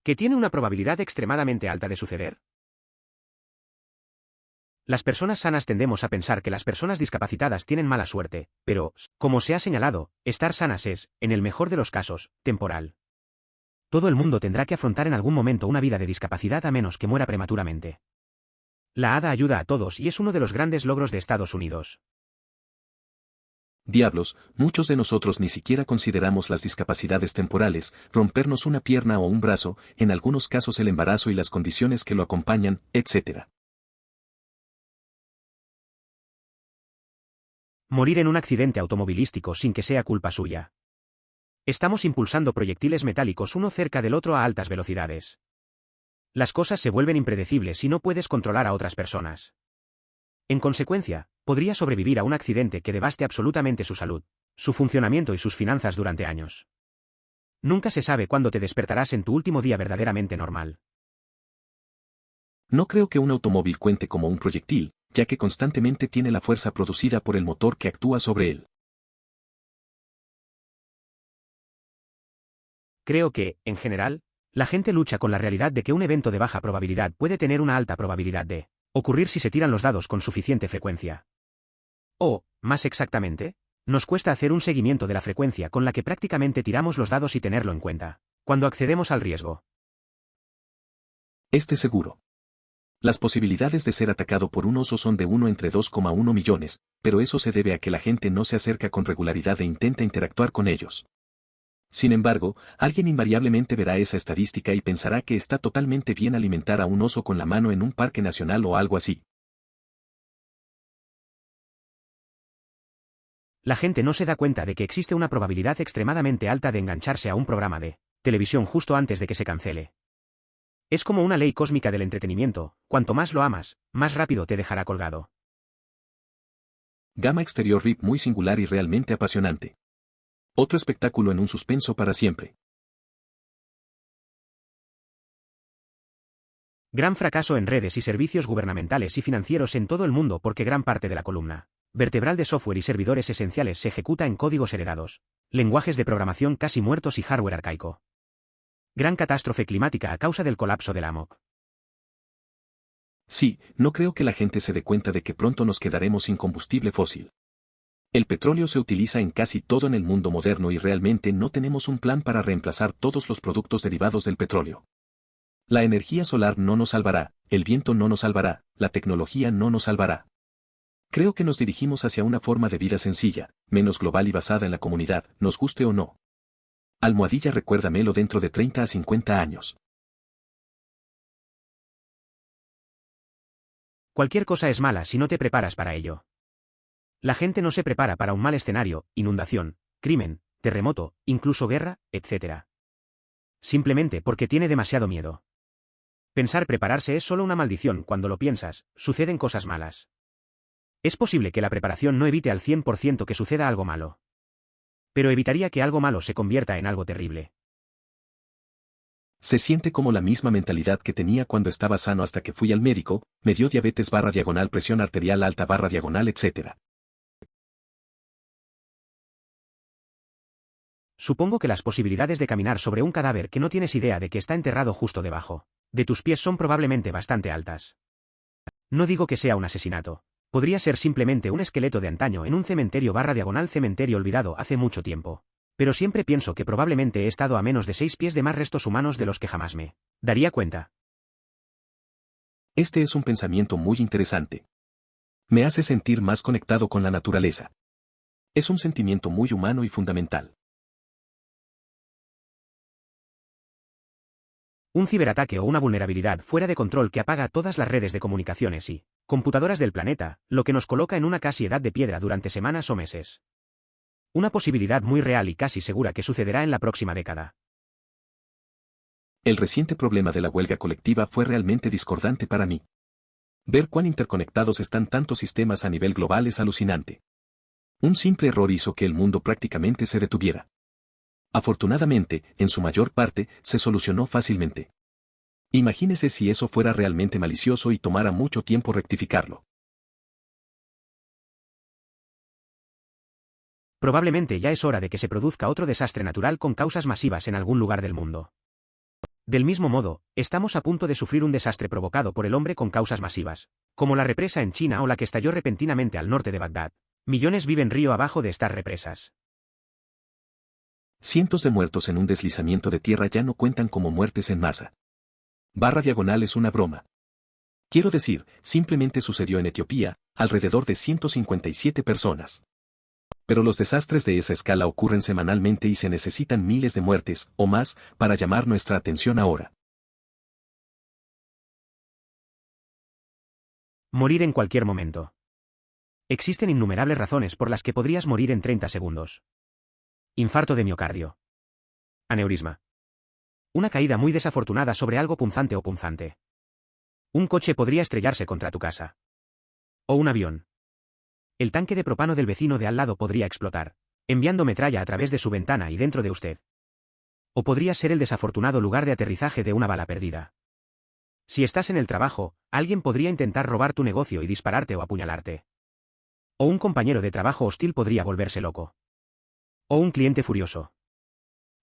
¿Que tiene una probabilidad extremadamente alta de suceder? Las personas sanas tendemos a pensar que las personas discapacitadas tienen mala suerte, pero, como se ha señalado, estar sanas es, en el mejor de los casos, temporal. Todo el mundo tendrá que afrontar en algún momento una vida de discapacidad a menos que muera prematuramente. La ADA ayuda a todos y es uno de los grandes logros de Estados Unidos. Diablos, muchos de nosotros ni siquiera consideramos las discapacidades temporales, rompernos una pierna o un brazo, en algunos casos el embarazo y las condiciones que lo acompañan, etc. Morir en un accidente automovilístico sin que sea culpa suya. Estamos impulsando proyectiles metálicos uno cerca del otro a altas velocidades. Las cosas se vuelven impredecibles si no puedes controlar a otras personas. En consecuencia, podría sobrevivir a un accidente que devaste absolutamente su salud, su funcionamiento y sus finanzas durante años. Nunca se sabe cuándo te despertarás en tu último día verdaderamente normal. No creo que un automóvil cuente como un proyectil, ya que constantemente tiene la fuerza producida por el motor que actúa sobre él. Creo que, en general, la gente lucha con la realidad de que un evento de baja probabilidad puede tener una alta probabilidad de ocurrir si se tiran los dados con suficiente frecuencia. O, más exactamente, nos cuesta hacer un seguimiento de la frecuencia con la que prácticamente tiramos los dados y tenerlo en cuenta, cuando accedemos al riesgo. Esté seguro. Las posibilidades de ser atacado por un oso son de 1 entre 2,1 millones, pero eso se debe a que la gente no se acerca con regularidad e intenta interactuar con ellos. Sin embargo, alguien invariablemente verá esa estadística y pensará que está totalmente bien alimentar a un oso con la mano en un parque nacional o algo así. La gente no se da cuenta de que existe una probabilidad extremadamente alta de engancharse a un programa de televisión justo antes de que se cancele. Es como una ley cósmica del entretenimiento, cuanto más lo amas, más rápido te dejará colgado. Gama exterior RIP muy singular y realmente apasionante. Otro espectáculo en un suspenso para siempre. Gran fracaso en redes y servicios gubernamentales y financieros en todo el mundo porque gran parte de la columna vertebral de software y servidores esenciales se ejecuta en códigos heredados, lenguajes de programación casi muertos y hardware arcaico. Gran catástrofe climática a causa del colapso del AMOC. Sí, no creo que la gente se dé cuenta de que pronto nos quedaremos sin combustible fósil. El petróleo se utiliza en casi todo en el mundo moderno y realmente no tenemos un plan para reemplazar todos los productos derivados del petróleo. La energía solar no nos salvará, el viento no nos salvará, la tecnología no nos salvará. Creo que nos dirigimos hacia una forma de vida sencilla, menos global y basada en la comunidad, nos guste o no. Almohadilla, recuérdamelo dentro de 30 a 50 años. Cualquier cosa es mala si no te preparas para ello. La gente no se prepara para un mal escenario, inundación, crimen, terremoto, incluso guerra, etc. Simplemente porque tiene demasiado miedo. Pensar prepararse es solo una maldición. Cuando lo piensas, suceden cosas malas. Es posible que la preparación no evite al 100% que suceda algo malo. Pero evitaría que algo malo se convierta en algo terrible. Se siente como la misma mentalidad que tenía cuando estaba sano hasta que fui al médico, me dio diabetes /, presión arterial alta /, etc. Supongo que las posibilidades de caminar sobre un cadáver que no tienes idea de que está enterrado justo debajo de tus pies son probablemente bastante altas. No digo que sea un asesinato. Podría ser simplemente un esqueleto de antaño en un cementerio /, cementerio olvidado hace mucho tiempo. Pero siempre pienso que probablemente he estado a menos de 6 pies de más restos humanos de los que jamás me daría cuenta. Este es un pensamiento muy interesante. Me hace sentir más conectado con la naturaleza. Es un sentimiento muy humano y fundamental. Un ciberataque o una vulnerabilidad fuera de control que apaga todas las redes de comunicaciones y computadoras del planeta, lo que nos coloca en una casi edad de piedra durante semanas o meses. Una posibilidad muy real y casi segura que sucederá en la próxima década. El reciente problema de la huelga colectiva fue realmente discordante para mí. Ver cuán interconectados están tantos sistemas a nivel global es alucinante. Un simple error hizo que el mundo prácticamente se detuviera. Afortunadamente, en su mayor parte, se solucionó fácilmente. Imagínese si eso fuera realmente malicioso y tomara mucho tiempo rectificarlo. Probablemente ya es hora de que se produzca otro desastre natural con causas masivas en algún lugar del mundo. Del mismo modo, estamos a punto de sufrir un desastre provocado por el hombre con causas masivas, como la represa en China o la que estalló repentinamente al norte de Bagdad. Millones viven río abajo de estas represas. Cientos de muertos en un deslizamiento de tierra ya no cuentan como muertes en masa. // es una broma. Quiero decir, simplemente sucedió en Etiopía, alrededor de 157 personas. Pero los desastres de esa escala ocurren semanalmente y se necesitan miles de muertes, o más, para llamar nuestra atención ahora. Morir en cualquier momento. Existen innumerables razones por las que podrías morir en 30 segundos. Infarto de miocardio. Aneurisma. Una caída muy desafortunada sobre algo punzante o punzante. Un coche podría estrellarse contra tu casa. O un avión. El tanque de propano del vecino de al lado podría explotar, enviando metralla a través de su ventana y dentro de usted. O podría ser el desafortunado lugar de aterrizaje de una bala perdida. Si estás en el trabajo, alguien podría intentar robar tu negocio y dispararte o apuñalarte. O un compañero de trabajo hostil podría volverse loco. O un cliente furioso.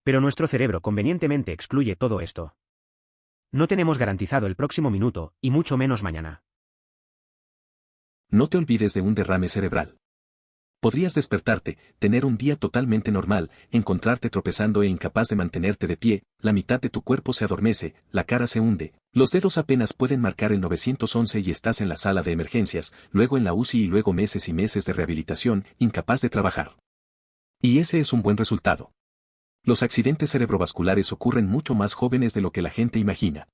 Pero nuestro cerebro convenientemente excluye todo esto. No tenemos garantizado el próximo minuto, y mucho menos mañana. No te olvides de un derrame cerebral. Podrías despertarte, tener un día totalmente normal, encontrarte tropezando e incapaz de mantenerte de pie, la mitad de tu cuerpo se adormece, la cara se hunde, los dedos apenas pueden marcar el 911 y estás en la sala de emergencias, luego en la UCI y luego meses y meses de rehabilitación, incapaz de trabajar. Y ese es un buen resultado. Los accidentes cerebrovasculares ocurren mucho más jóvenes de lo que la gente imagina.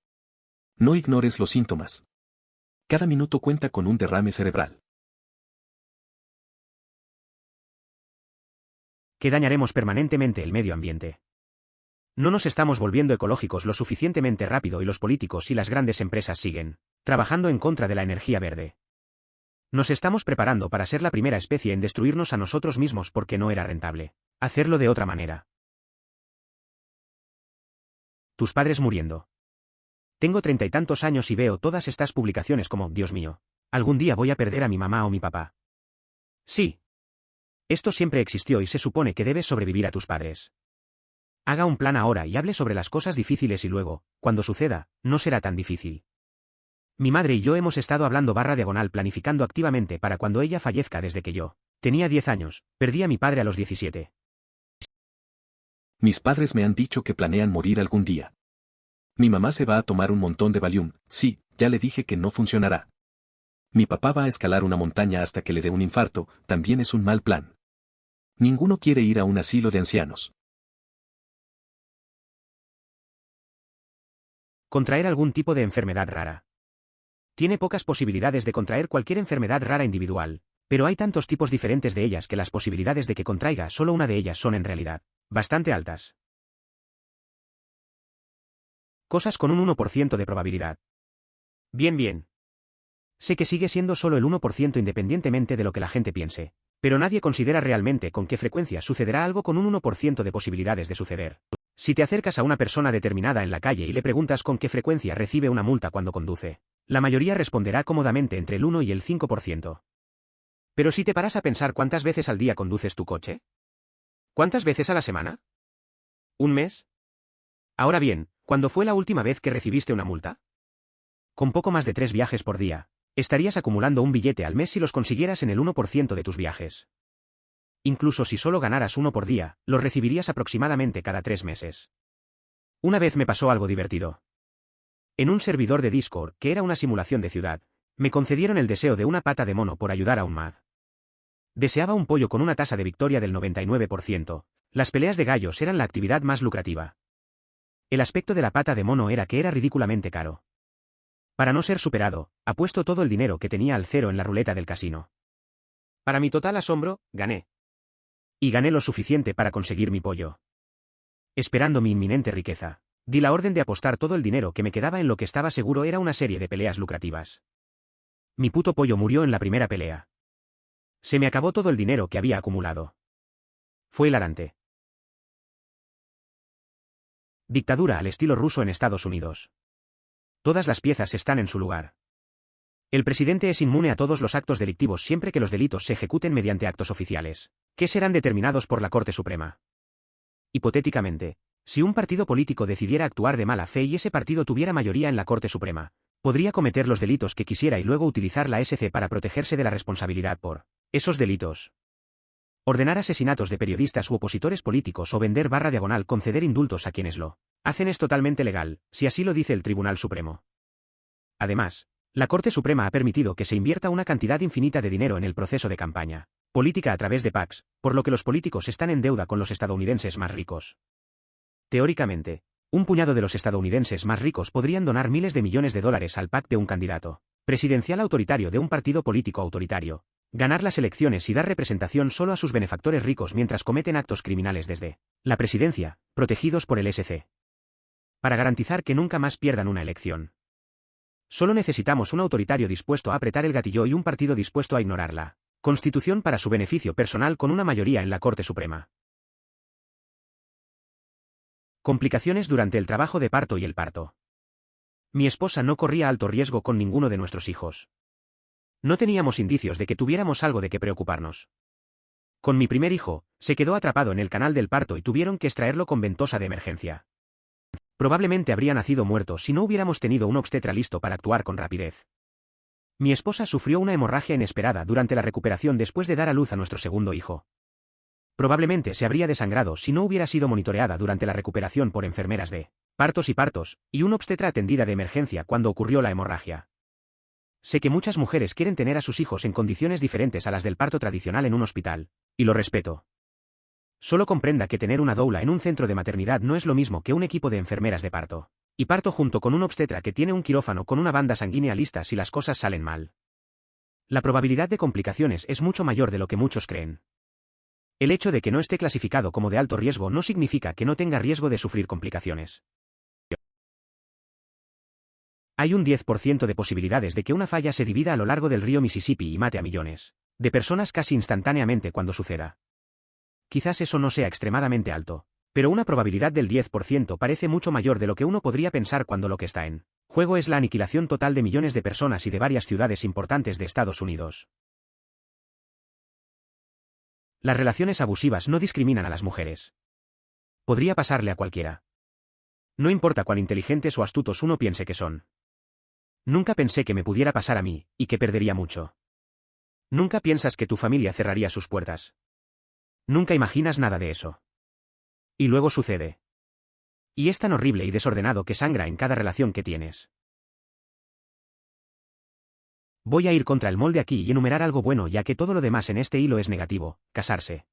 No ignores los síntomas. Cada minuto cuenta con un derrame cerebral. Que dañaremos permanentemente el medio ambiente. No nos estamos volviendo ecológicos lo suficientemente rápido y los políticos y las grandes empresas siguen trabajando en contra de la energía verde. Nos estamos preparando para ser la primera especie en destruirnos a nosotros mismos porque no era rentable hacerlo de otra manera. Tus padres muriendo. Tengo 30 y tantos años y veo todas estas publicaciones como, Dios mío, algún día voy a perder a mi mamá o mi papá. Sí. Esto siempre existió y se supone que debes sobrevivir a tus padres. Haga un plan ahora y hable sobre las cosas difíciles y luego, cuando suceda, no será tan difícil. Mi madre y yo hemos estado hablando / planificando activamente para cuando ella fallezca desde que yo tenía 10 años, perdí a mi padre a los 17. Mis padres me han dicho que planean morir algún día. Mi mamá se va a tomar un montón de Valium, sí, ya le dije que no funcionará. Mi papá va a escalar una montaña hasta que le dé un infarto, también es un mal plan. Ninguno quiere ir a un asilo de ancianos. Contraer algún tipo de enfermedad rara. Tiene pocas posibilidades de contraer cualquier enfermedad rara individual, pero hay tantos tipos diferentes de ellas que las posibilidades de que contraiga solo una de ellas son en realidad bastante altas. Cosas con un 1% de probabilidad. Bien. Sé que sigue siendo solo el 1% independientemente de lo que la gente piense, pero nadie considera realmente con qué frecuencia sucederá algo con un 1% de posibilidades de suceder. Si te acercas a una persona determinada en la calle y le preguntas con qué frecuencia recibe una multa cuando conduce, la mayoría responderá cómodamente entre el 1 y el 5%. Pero si te paras a pensar cuántas veces al día conduces tu coche, ¿cuántas veces a la semana? ¿Un mes? Ahora bien, ¿cuándo fue la última vez que recibiste una multa? Con poco más de 3 viajes por día, estarías acumulando un billete al mes si los consiguieras en el 1% de tus viajes. Incluso si solo ganaras uno por día, los recibirías aproximadamente cada 3 meses. Una vez me pasó algo divertido. En un servidor de Discord, que era una simulación de ciudad, me concedieron el deseo de una pata de mono por ayudar a un mag. Deseaba un pollo con una tasa de victoria del 99%. Las peleas de gallos eran la actividad más lucrativa. El aspecto de la pata de mono era que era ridículamente caro. Para no ser superado, apuesto todo el dinero que tenía al cero en la ruleta del casino. Para mi total asombro, gané. Y gané lo suficiente para conseguir mi pollo. Esperando mi inminente riqueza, di la orden de apostar todo el dinero que me quedaba en lo que estaba seguro era una serie de peleas lucrativas. Mi puto pollo murió en la primera pelea. Se me acabó todo el dinero que había acumulado. Fue hilarante. Dictadura al estilo ruso en Estados Unidos. Todas las piezas están en su lugar. El presidente es inmune a todos los actos delictivos siempre que los delitos se ejecuten mediante actos oficiales, que serán determinados por la Corte Suprema. Hipotéticamente, Si un partido político decidiera actuar de mala fe y ese partido tuviera mayoría en la Corte Suprema, podría cometer los delitos que quisiera y luego utilizar la SC para protegerse de la responsabilidad por esos delitos. Ordenar asesinatos de periodistas u opositores políticos o conceder indultos a quienes lo hacen es totalmente legal, si así lo dice el Tribunal Supremo. Además, la Corte Suprema ha permitido que se invierta una cantidad infinita de dinero en el proceso de campaña política a través de PACs, por lo que los políticos están en deuda con los estadounidenses más ricos. Teóricamente, un puñado de los estadounidenses más ricos podrían donar miles de millones de dólares al PAC de un candidato presidencial autoritario de un partido político autoritario, ganar las elecciones y dar representación solo a sus benefactores ricos mientras cometen actos criminales desde la presidencia, protegidos por el SC. Para garantizar que nunca más pierdan una elección. Solo necesitamos un autoritario dispuesto a apretar el gatillo y un partido dispuesto a ignorar la Constitución para su beneficio personal con una mayoría en la Corte Suprema. Complicaciones durante el trabajo de parto y el parto. Mi esposa no corría alto riesgo con ninguno de nuestros hijos. No teníamos indicios de que tuviéramos algo de qué preocuparnos. Con mi primer hijo, se quedó atrapado en el canal del parto y tuvieron que extraerlo con ventosa de emergencia. Probablemente habría nacido muerto si no hubiéramos tenido un obstetra listo para actuar con rapidez. Mi esposa sufrió una hemorragia inesperada durante la recuperación después de dar a luz a nuestro segundo hijo. Probablemente se habría desangrado si no hubiera sido monitoreada durante la recuperación por enfermeras de partos y un obstetra atendida de emergencia cuando ocurrió la hemorragia. Sé que muchas mujeres quieren tener a sus hijos en condiciones diferentes a las del parto tradicional en un hospital, y lo respeto. Solo comprenda que tener una doula en un centro de maternidad no es lo mismo que un equipo de enfermeras de parto y parto junto con un obstetra que tiene un quirófano con una banda sanguínea lista si las cosas salen mal. La probabilidad de complicaciones es mucho mayor de lo que muchos creen. El hecho de que no esté clasificado como de alto riesgo no significa que no tenga riesgo de sufrir complicaciones. Hay un 10% de posibilidades de que una falla se divida a lo largo del río Mississippi y mate a millones de personas casi instantáneamente cuando suceda. Quizás eso no sea extremadamente alto, pero una probabilidad del 10% parece mucho mayor de lo que uno podría pensar cuando lo que está en juego es la aniquilación total de millones de personas y de varias ciudades importantes de Estados Unidos. Las relaciones abusivas no discriminan a las mujeres. Podría pasarle a cualquiera. No importa cuán inteligentes o astutos uno piense que son. Nunca pensé que me pudiera pasar a mí, y que perdería mucho. Nunca piensas que tu familia cerraría sus puertas. Nunca imaginas nada de eso. Y luego sucede. Y es tan horrible y desordenado que sangra en cada relación que tienes. Voy a ir contra el molde aquí y enumerar algo bueno ya que todo lo demás en este hilo es negativo: casarse.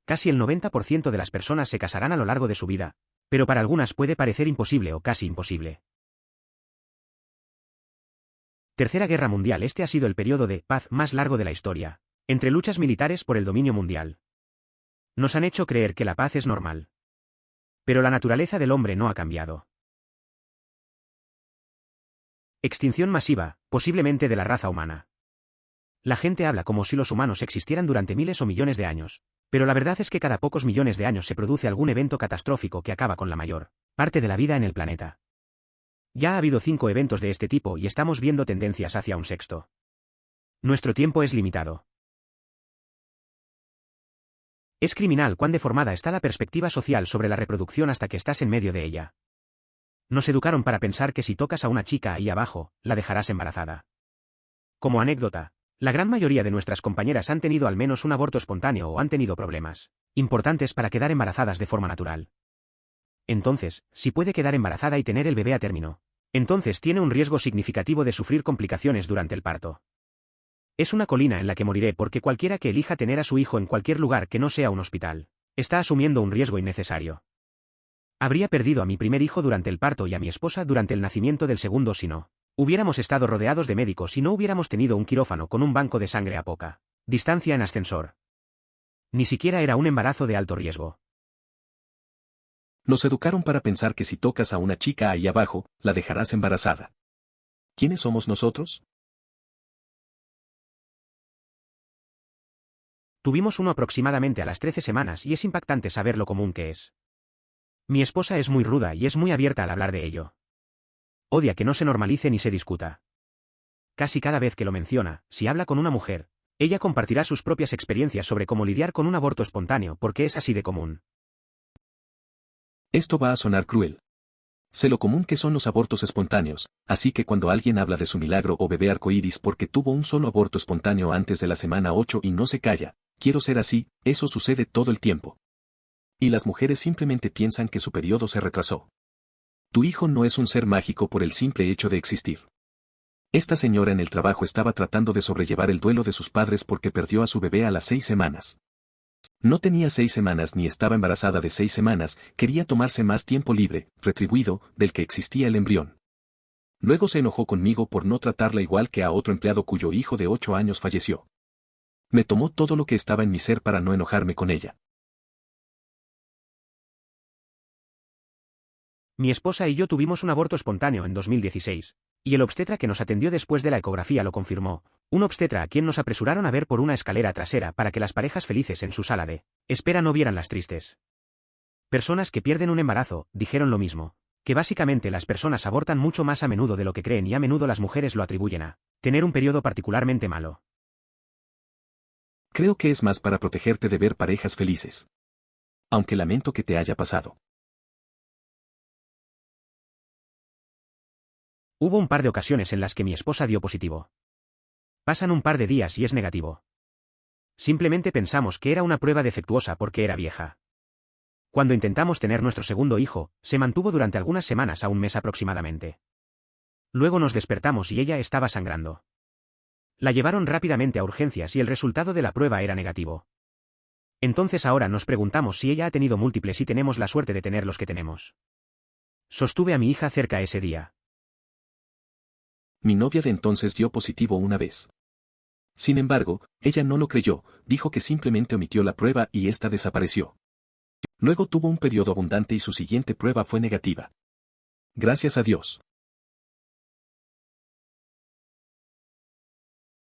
Casi el 90% de las personas se casarán a lo largo de su vida, pero para algunas puede parecer imposible o casi imposible. Tercera Guerra Mundial. Este ha sido el periodo de paz más largo de la historia, entre luchas militares por el dominio mundial. Nos han hecho creer que la paz es normal. Pero la naturaleza del hombre no ha cambiado. Extinción masiva, posiblemente de la raza humana. La gente habla como si los humanos existieran durante miles o millones de años, pero la verdad es que cada pocos millones de años se produce algún evento catastrófico que acaba con la mayor parte de la vida en el planeta. Ya ha habido 5 eventos de este tipo y estamos viendo tendencias hacia un sexto. Nuestro tiempo es limitado. Es criminal cuán deformada está la perspectiva social sobre la reproducción hasta que estás en medio de ella. Nos educaron para pensar que si tocas a una chica ahí abajo, la dejarás embarazada. Como anécdota, la gran mayoría de nuestras compañeras han tenido al menos un aborto espontáneo o han tenido problemas importantes para quedar embarazadas de forma natural. Entonces, si puede quedar embarazada y tener el bebé a término, entonces tiene un riesgo significativo de sufrir complicaciones durante el parto. Es una colina en la que moriré porque cualquiera que elija tener a su hijo en cualquier lugar que no sea un hospital, está asumiendo un riesgo innecesario. Habría perdido a mi primer hijo durante el parto y a mi esposa durante el nacimiento del segundo si no hubiéramos estado rodeados de médicos y no hubiéramos tenido un quirófano con un banco de sangre a poca distancia en ascensor. Ni siquiera era un embarazo de alto riesgo. Nos educaron para pensar que si tocas a una chica ahí abajo, la dejarás embarazada. ¿Quiénes somos nosotros? Tuvimos uno aproximadamente a las 13 semanas y es impactante saber lo común que es. Mi esposa es muy ruda y es muy abierta al hablar de ello. Odia que no se normalice ni se discuta. Casi cada vez que lo menciona, si habla con una mujer, ella compartirá sus propias experiencias sobre cómo lidiar con un aborto espontáneo porque es así de común. Esto va a sonar cruel. Sé lo común que son los abortos espontáneos, así que cuando alguien habla de su milagro o bebé arcoíris porque tuvo un solo aborto espontáneo antes de la semana 8 y no se calla, quiero ser así, eso sucede todo el tiempo. Y las mujeres simplemente piensan que su periodo se retrasó. Tu hijo no es un ser mágico por el simple hecho de existir. Esta señora en el trabajo estaba tratando de sobrellevar el duelo de sus padres porque perdió a su bebé a las 6 semanas. No tenía 6 semanas ni estaba embarazada de 6 semanas, quería tomarse más tiempo libre, retribuido, del que existía el embrión. Luego se enojó conmigo por no tratarla igual que a otro empleado cuyo hijo de 8 años falleció. Me tomó todo lo que estaba en mi ser para no enojarme con ella. Mi esposa y yo tuvimos un aborto espontáneo en 2016, y el obstetra que nos atendió después de la ecografía lo confirmó, un obstetra a quien nos apresuraron a ver por una escalera trasera para que las parejas felices en su sala de espera no vieran las tristes personas que pierden un embarazo, dijeron lo mismo, que básicamente las personas abortan mucho más a menudo de lo que creen y a menudo las mujeres lo atribuyen a tener un periodo particularmente malo. Creo que es más para protegerte de ver parejas felices. Aunque lamento que te haya pasado. Hubo un par de ocasiones en las que mi esposa dio positivo. Pasan un par de días y es negativo. Simplemente pensamos que era una prueba defectuosa porque era vieja. Cuando intentamos tener nuestro segundo hijo, se mantuvo durante algunas semanas a un mes aproximadamente. Luego nos despertamos y ella estaba sangrando. La llevaron rápidamente a urgencias y el resultado de la prueba era negativo. Entonces ahora nos preguntamos si ella ha tenido múltiples y tenemos la suerte de tener los que tenemos. Sostuve a mi hija cerca ese día. Mi novia de entonces dio positivo una vez. Sin embargo, ella no lo creyó, dijo que simplemente omitió la prueba y ésta desapareció. Luego tuvo un periodo abundante y su siguiente prueba fue negativa. Gracias a Dios.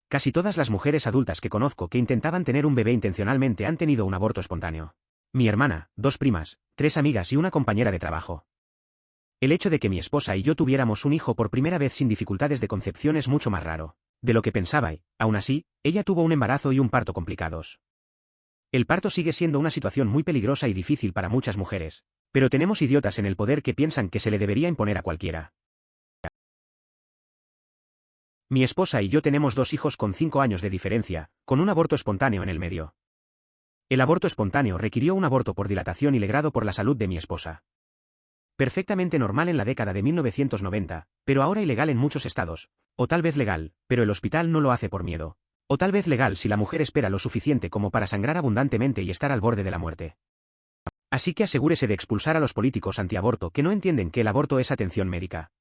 Casi todas las mujeres adultas que conozco que intentaban tener un bebé intencionalmente han tenido un aborto espontáneo. Mi hermana, 2 primas, 3 amigas y una compañera de trabajo. El hecho de que mi esposa y yo tuviéramos un hijo por primera vez sin dificultades de concepción es mucho más raro de lo que pensaba y, aún así, ella tuvo un embarazo y un parto complicados. El parto sigue siendo una situación muy peligrosa y difícil para muchas mujeres, pero tenemos idiotas en el poder que piensan que se le debería imponer a cualquiera. Mi esposa y yo tenemos 2 hijos con 5 años de diferencia, con un aborto espontáneo en el medio. El aborto espontáneo requirió un aborto por dilatación y legrado por la salud de mi esposa. Perfectamente normal en la década de 1990, pero ahora ilegal en muchos estados, o tal vez legal, pero el hospital no lo hace por miedo, o tal vez legal si la mujer espera lo suficiente como para sangrar abundantemente y estar al borde de la muerte. Así que asegúrese de expulsar a los políticos antiaborto que no entienden que el aborto es atención médica.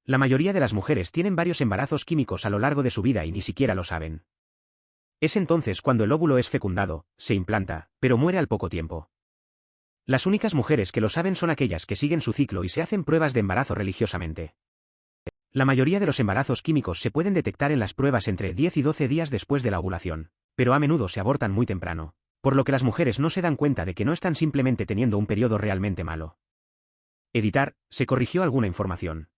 La mayoría de las mujeres tienen varios embarazos químicos a lo largo de su vida y ni siquiera lo saben. Es entonces cuando el óvulo es fecundado, se implanta, pero muere al poco tiempo. Las únicas mujeres que lo saben son aquellas que siguen su ciclo y se hacen pruebas de embarazo religiosamente. La mayoría de los embarazos químicos se pueden detectar en las pruebas entre 10 y 12 días después de la ovulación, pero a menudo se abortan muy temprano, por lo que las mujeres no se dan cuenta de que no están simplemente teniendo un periodo realmente malo. Editar, se corrigió alguna información.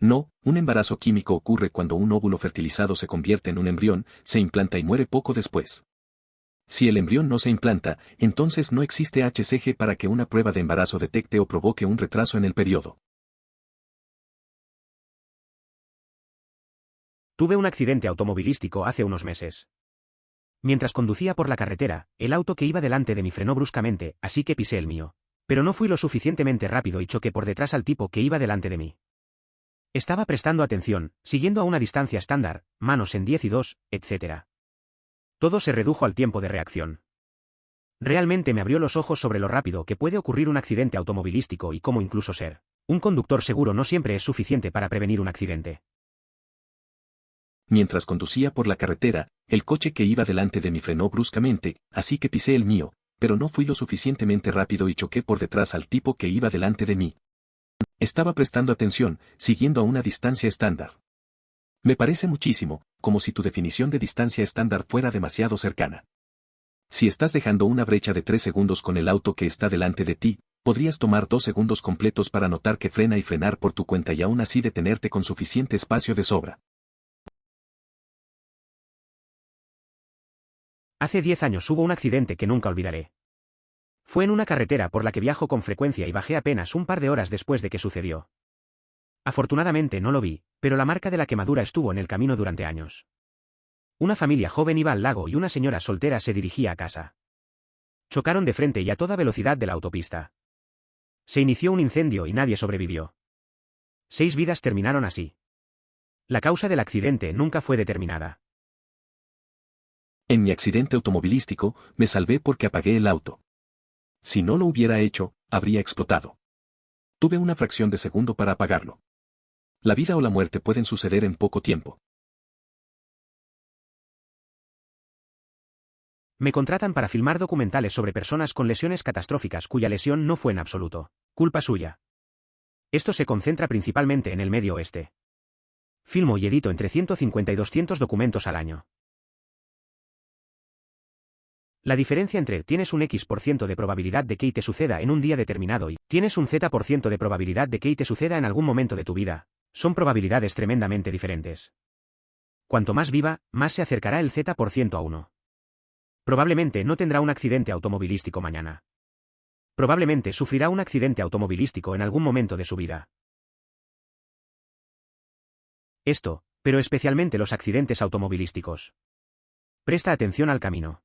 No, un embarazo químico ocurre cuando un óvulo fertilizado se convierte en un embrión, se implanta y muere poco después. Si el embrión no se implanta, entonces no existe HCG para que una prueba de embarazo detecte o provoque un retraso en el periodo. Tuve un accidente automovilístico hace unos meses. Mientras conducía por la carretera, el auto que iba delante de mí frenó bruscamente, así que pisé el mío. Pero no fui lo suficientemente rápido y choqué por detrás al tipo que iba delante de mí. Estaba prestando atención, siguiendo a una distancia estándar, manos en 10 y 2, etc. Todo se redujo al tiempo de reacción. Realmente me abrió los ojos sobre lo rápido que puede ocurrir un accidente automovilístico y cómo incluso ser un conductor seguro no siempre es suficiente para prevenir un accidente. Mientras conducía por la carretera, el coche que iba delante de mí frenó bruscamente, así que pisé el mío, pero no fui lo suficientemente rápido y choqué por detrás al tipo que iba delante de mí. Estaba prestando atención, siguiendo a una distancia estándar. Me parece muchísimo, como si tu definición de distancia estándar fuera demasiado cercana. Si estás dejando una brecha de 3 segundos con el auto que está delante de ti, podrías tomar 2 segundos completos para notar que frena y frenar por tu cuenta y aún así detenerte con suficiente espacio de sobra. Hace 10 años hubo un accidente que nunca olvidaré. Fue en una carretera por la que viajo con frecuencia y bajé apenas un par de horas después de que sucedió. Afortunadamente no lo vi, pero la marca de la quemadura estuvo en el camino durante años. Una familia joven iba al lago y una señora soltera se dirigía a casa. Chocaron de frente y a toda velocidad de la autopista. Se inició un incendio y nadie sobrevivió. 6 vidas terminaron así. La causa del accidente nunca fue determinada. En mi accidente automovilístico, me salvé porque apagué el auto. Si no lo hubiera hecho, habría explotado. Tuve una fracción de segundo para apagarlo. La vida o la muerte pueden suceder en poco tiempo. Me contratan para filmar documentales sobre personas con lesiones catastróficas cuya lesión no fue en absoluto culpa suya. Esto se concentra principalmente en el Medio Oeste. Filmo y edito entre 150 y 200 documentos al año. La diferencia entre tienes un X% de probabilidad de que te suceda en un día determinado y tienes un Z% de probabilidad de que te suceda en algún momento de tu vida, son probabilidades tremendamente diferentes. Cuanto más viva, más se acercará el Z% a 1. Probablemente no tendrá un accidente automovilístico mañana. Probablemente sufrirá un accidente automovilístico en algún momento de su vida. Esto, pero especialmente los accidentes automovilísticos. Presta atención al camino.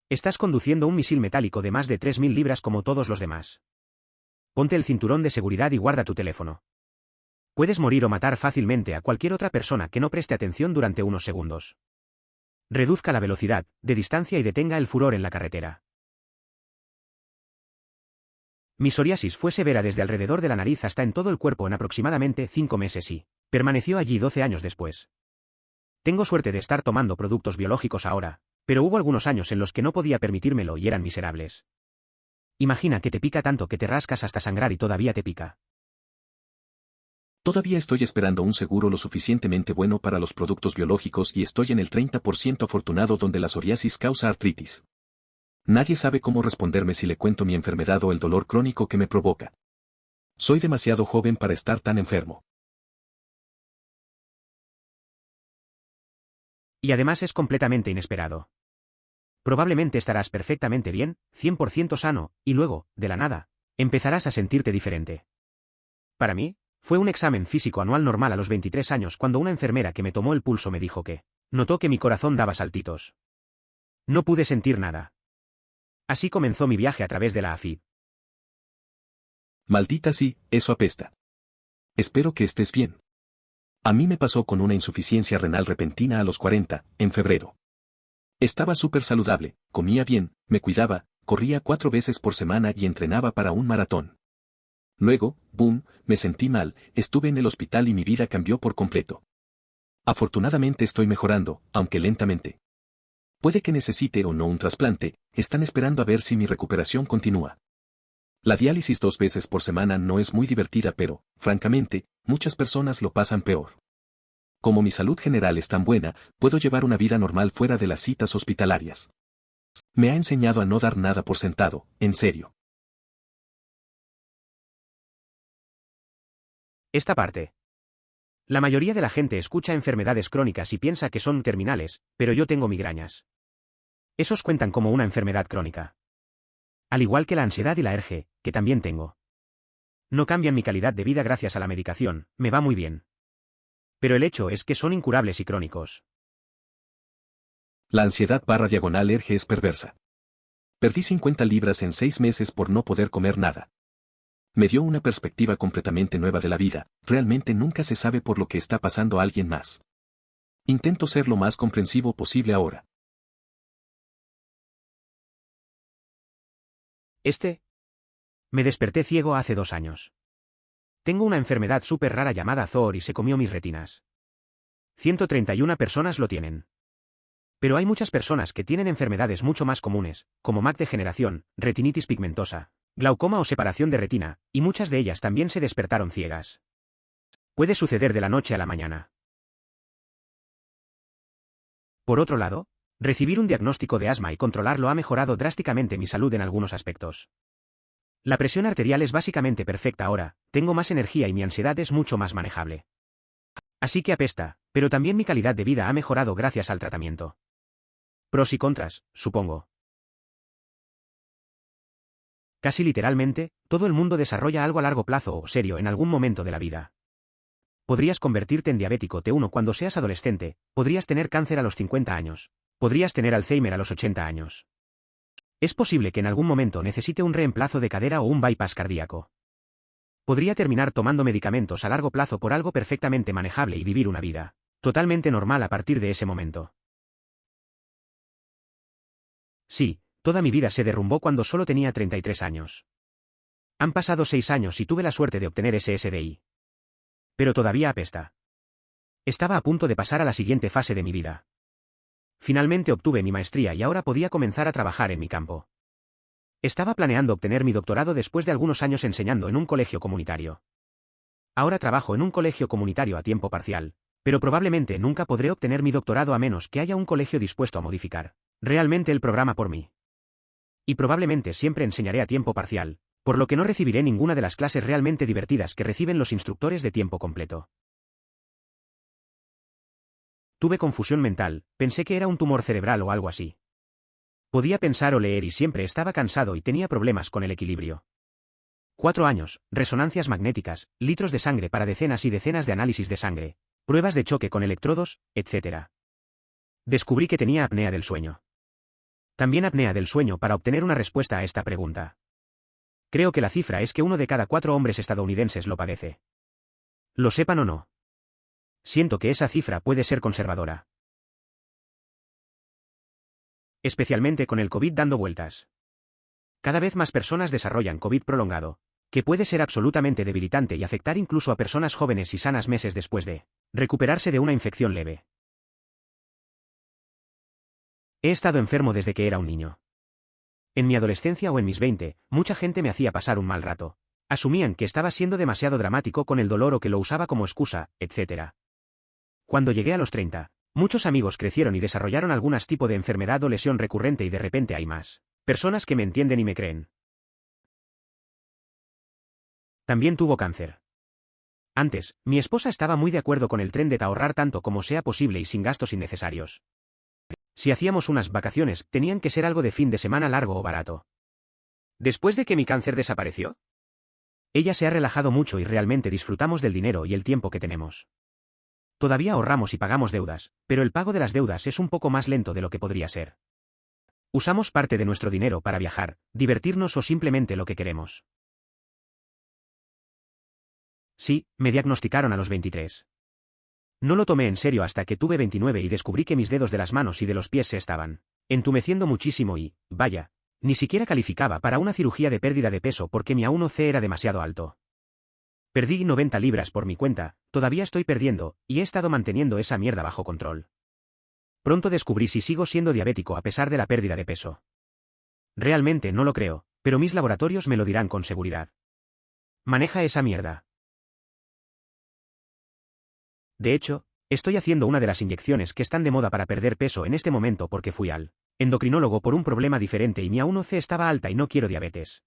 Estás conduciendo un misil metálico de más de 3.000 libras como todos los demás. Ponte el cinturón de seguridad y guarda tu teléfono. Puedes morir o matar fácilmente a cualquier otra persona que no preste atención durante unos segundos. Reduzca la velocidad, de distancia y detenga el furor en la carretera. Mi psoriasis fue severa desde alrededor de la nariz hasta en todo el cuerpo en aproximadamente 5 meses y permaneció allí 12 años después. Tengo suerte de estar tomando productos biológicos ahora, pero hubo algunos años en los que no podía permitírmelo y eran miserables. Imagina que te pica tanto que te rascas hasta sangrar y todavía te pica. Todavía estoy esperando un seguro lo suficientemente bueno para los productos biológicos y estoy en el 30% afortunado donde la psoriasis causa artritis. Nadie sabe cómo responderme si le cuento mi enfermedad o el dolor crónico que me provoca. Soy demasiado joven para estar tan enfermo. Y además es completamente inesperado. Probablemente estarás perfectamente bien, 100% sano, y luego, de la nada, empezarás a sentirte diferente. Para mí, fue un examen físico anual normal a los 23 años cuando una enfermera que me tomó el pulso me dijo que notó que mi corazón daba saltitos. No pude sentir nada. Así comenzó mi viaje a través de la AFib. Maldita sí, eso apesta. Espero que estés bien. A mí me pasó con una insuficiencia renal repentina a los 40, en febrero. Estaba súper saludable, comía bien, me cuidaba, corría 4 veces por semana y entrenaba para un maratón. Luego, boom, me sentí mal, estuve en el hospital y mi vida cambió por completo. Afortunadamente estoy mejorando, aunque lentamente. Puede que necesite o no un trasplante, están esperando a ver si mi recuperación continúa. La diálisis 2 veces por semana no es muy divertida pero, francamente, muchas personas lo pasan peor. Como mi salud general es tan buena, puedo llevar una vida normal fuera de las citas hospitalarias. Me ha enseñado a no dar nada por sentado, en serio. Esta parte. La mayoría de la gente escucha enfermedades crónicas y piensa que son terminales, pero yo tengo migrañas. Esos cuentan como una enfermedad crónica. Al igual que la ansiedad y la alergia, que también tengo. No cambian mi calidad de vida gracias a la medicación, me va muy bien. Pero el hecho es que son incurables y crónicos. La ansiedad/alergia es perversa. Perdí 50 libras en 6 meses por no poder comer nada. Me dio una perspectiva completamente nueva de la vida, realmente nunca se sabe por lo que está pasando a alguien más. Intento ser lo más comprensivo posible ahora. Me desperté ciego hace 2 años. Tengo una enfermedad súper rara llamada ZOR y se comió mis retinas. 131 personas lo tienen. Pero hay muchas personas que tienen enfermedades mucho más comunes, como mac degeneración, retinitis pigmentosa, glaucoma o separación de retina, y muchas de ellas también se despertaron ciegas. Puede suceder de la noche a la mañana. Por otro lado, recibir un diagnóstico de asma y controlarlo ha mejorado drásticamente mi salud en algunos aspectos. La presión arterial es básicamente perfecta ahora, tengo más energía y mi ansiedad es mucho más manejable. Así que apesta, pero también mi calidad de vida ha mejorado gracias al tratamiento. Pros y contras, supongo. Casi literalmente, todo el mundo desarrolla algo a largo plazo o serio en algún momento de la vida. Podrías convertirte en diabético T1 cuando seas adolescente, podrías tener cáncer a los 50 años, podrías tener Alzheimer a los 80 años. Es posible que en algún momento necesite un reemplazo de cadera o un bypass cardíaco. Podría terminar tomando medicamentos a largo plazo por algo perfectamente manejable y vivir una vida totalmente normal a partir de ese momento. Sí, toda mi vida se derrumbó cuando solo tenía 33 años. Han pasado 6 años y tuve la suerte de obtener ese SDI. Pero todavía apesta. Estaba a punto de pasar a la siguiente fase de mi vida. Finalmente obtuve mi maestría y ahora podía comenzar a trabajar en mi campo. Estaba planeando obtener mi doctorado después de algunos años enseñando en un colegio comunitario. Ahora trabajo en un colegio comunitario a tiempo parcial, pero probablemente nunca podré obtener mi doctorado a menos que haya un colegio dispuesto a modificar realmente el programa por mí. Y probablemente siempre enseñaré a tiempo parcial, por lo que no recibiré ninguna de las clases realmente divertidas que reciben los instructores de tiempo completo. Tuve confusión mental, pensé que era un tumor cerebral o algo así. Podía pensar o leer y siempre estaba cansado y tenía problemas con el equilibrio. 4 años, resonancias magnéticas, litros de sangre para decenas y decenas de análisis de sangre, pruebas de choque con electrodos, etc. Descubrí que tenía apnea del sueño. También apnea del sueño para obtener una respuesta a esta pregunta. Creo que la cifra es que 1 de cada 4 hombres estadounidenses lo padece. Lo sepan o no. Siento que esa cifra puede ser conservadora. Especialmente con el COVID dando vueltas. Cada vez más personas desarrollan COVID prolongado, que puede ser absolutamente debilitante y afectar incluso a personas jóvenes y sanas meses después de recuperarse de una infección leve. He estado enfermo desde que era un niño. En mi adolescencia o en mis 20, mucha gente me hacía pasar un mal rato. Asumían que estaba siendo demasiado dramático con el dolor o que lo usaba como excusa, etc. Cuando llegué a los 30, muchos amigos crecieron y desarrollaron algún tipo de enfermedad o lesión recurrente y de repente hay más personas que me entienden y me creen. También tuvo cáncer. Antes, mi esposa estaba muy de acuerdo con el tren de ahorrar tanto como sea posible y sin gastos innecesarios. Si hacíamos unas vacaciones, tenían que ser algo de fin de semana largo o barato. ¿Después de que mi cáncer desapareció? Ella se ha relajado mucho y realmente disfrutamos del dinero y el tiempo que tenemos. Todavía ahorramos y pagamos deudas, pero el pago de las deudas es un poco más lento de lo que podría ser. Usamos parte de nuestro dinero para viajar, divertirnos o simplemente lo que queremos. Sí, me diagnosticaron a los 23. No lo tomé en serio hasta que tuve 29 y descubrí que mis dedos de las manos y de los pies se estaban entumeciendo muchísimo y, vaya, ni siquiera calificaba para una cirugía de pérdida de peso porque mi A1C era demasiado alto. Perdí 90 libras por mi cuenta, todavía estoy perdiendo, y he estado manteniendo esa mierda bajo control. Pronto descubrí si sigo siendo diabético a pesar de la pérdida de peso. Realmente no lo creo, pero mis laboratorios me lo dirán con seguridad. Maneja esa mierda. De hecho, estoy haciendo una de las inyecciones que están de moda para perder peso en este momento porque fui al endocrinólogo por un problema diferente y mi A1C estaba alta y no quiero diabetes.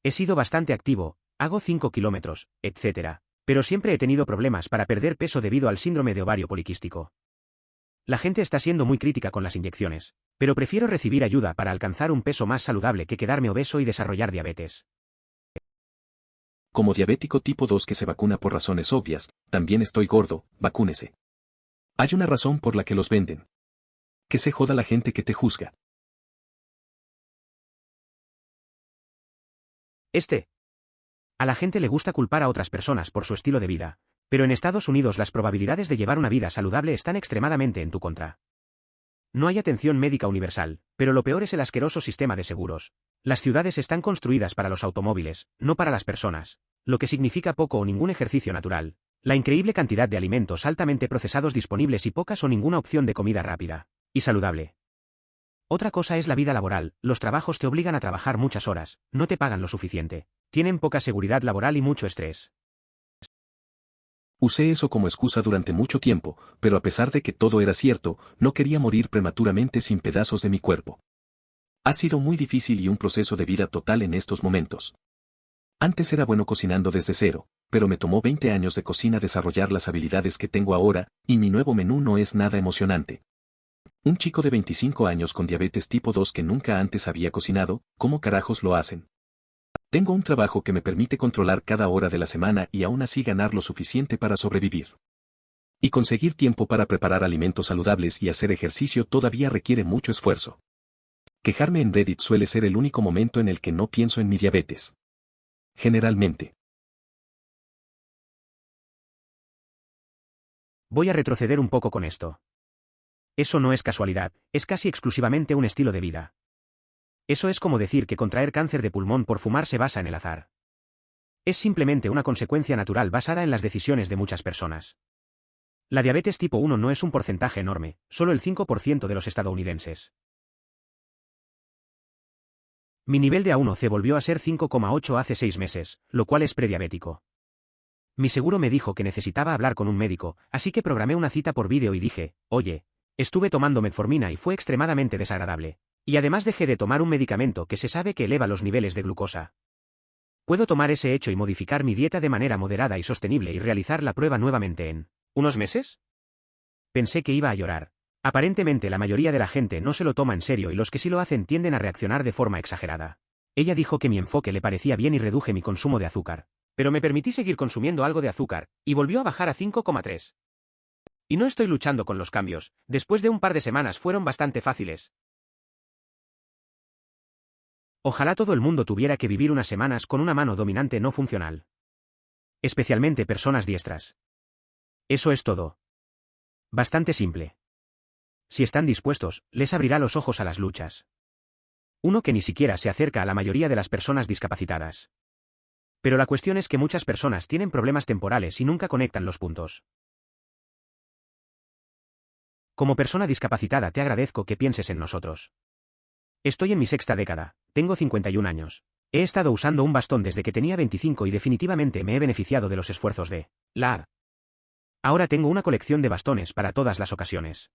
He sido bastante activo, hago 5 kilómetros, etc. Pero siempre he tenido problemas para perder peso debido al síndrome de ovario poliquístico. La gente está siendo muy crítica con las inyecciones, pero prefiero recibir ayuda para alcanzar un peso más saludable que quedarme obeso y desarrollar diabetes. Como diabético tipo 2 que se vacuna por razones obvias, también estoy gordo, vacúnese. Hay una razón por la que los venden. Que se joda la gente que te juzga. A la gente le gusta culpar a otras personas por su estilo de vida, pero en Estados Unidos las probabilidades de llevar una vida saludable están extremadamente en tu contra. No hay atención médica universal, pero lo peor es el asqueroso sistema de seguros. Las ciudades están construidas para los automóviles, no para las personas, lo que significa poco o ningún ejercicio natural, la increíble cantidad de alimentos altamente procesados disponibles y pocas o ninguna opción de comida rápida y saludable. Otra cosa es la vida laboral, los trabajos te obligan a trabajar muchas horas, no te pagan lo suficiente, tienen poca seguridad laboral y mucho estrés. Usé eso como excusa durante mucho tiempo, pero a pesar de que todo era cierto, no quería morir prematuramente sin pedazos de mi cuerpo. Ha sido muy difícil y un proceso de vida total en estos momentos. Antes era bueno cocinando desde cero, pero me tomó 20 años de cocina desarrollar las habilidades que tengo ahora, y mi nuevo menú no es nada emocionante. Un chico de 25 años con diabetes tipo 2 que nunca antes había cocinado, ¿cómo carajos lo hacen? Tengo un trabajo que me permite controlar cada hora de la semana y aún así ganar lo suficiente para sobrevivir. Y conseguir tiempo para preparar alimentos saludables y hacer ejercicio todavía requiere mucho esfuerzo. Quejarme en Reddit suele ser el único momento en el que no pienso en mi diabetes. Generalmente. Voy a retroceder un poco con esto. Eso no es casualidad, es casi exclusivamente un estilo de vida. Eso es como decir que contraer cáncer de pulmón por fumar se basa en el azar. Es simplemente una consecuencia natural basada en las decisiones de muchas personas. La diabetes tipo 1 no es un porcentaje enorme, solo el 5% de los estadounidenses. Mi nivel de A1C volvió a ser 5,8 hace 6 meses, lo cual es prediabético. Mi seguro me dijo que necesitaba hablar con un médico, así que programé una cita por vídeo y dije, oye, estuve tomando metformina y fue extremadamente desagradable. Y además dejé de tomar un medicamento que se sabe que eleva los niveles de glucosa. ¿Puedo tomar ese hecho y modificar mi dieta de manera moderada y sostenible y realizar la prueba nuevamente en unos meses? Pensé que iba a llorar. Aparentemente la mayoría de la gente no se lo toma en serio y los que sí lo hacen tienden a reaccionar de forma exagerada. Ella dijo que mi enfoque le parecía bien y reduje mi consumo de azúcar. Pero me permití seguir consumiendo algo de azúcar, y volvió a bajar a 5,3. Y no estoy luchando con los cambios, después de un par de semanas fueron bastante fáciles. Ojalá todo el mundo tuviera que vivir unas semanas con una mano dominante no funcional. Especialmente personas diestras. Eso es todo. Bastante simple. Si están dispuestos, les abrirá los ojos a las luchas. Uno que ni siquiera se acerca a la mayoría de las personas discapacitadas. Pero la cuestión es que muchas personas tienen problemas temporales y nunca conectan los puntos. Como persona discapacitada te agradezco que pienses en nosotros. Estoy en mi sexta década, tengo 51 años. He estado usando un bastón desde que tenía 25 y definitivamente me he beneficiado de los esfuerzos de la. Ahora tengo una colección de bastones para todas las ocasiones.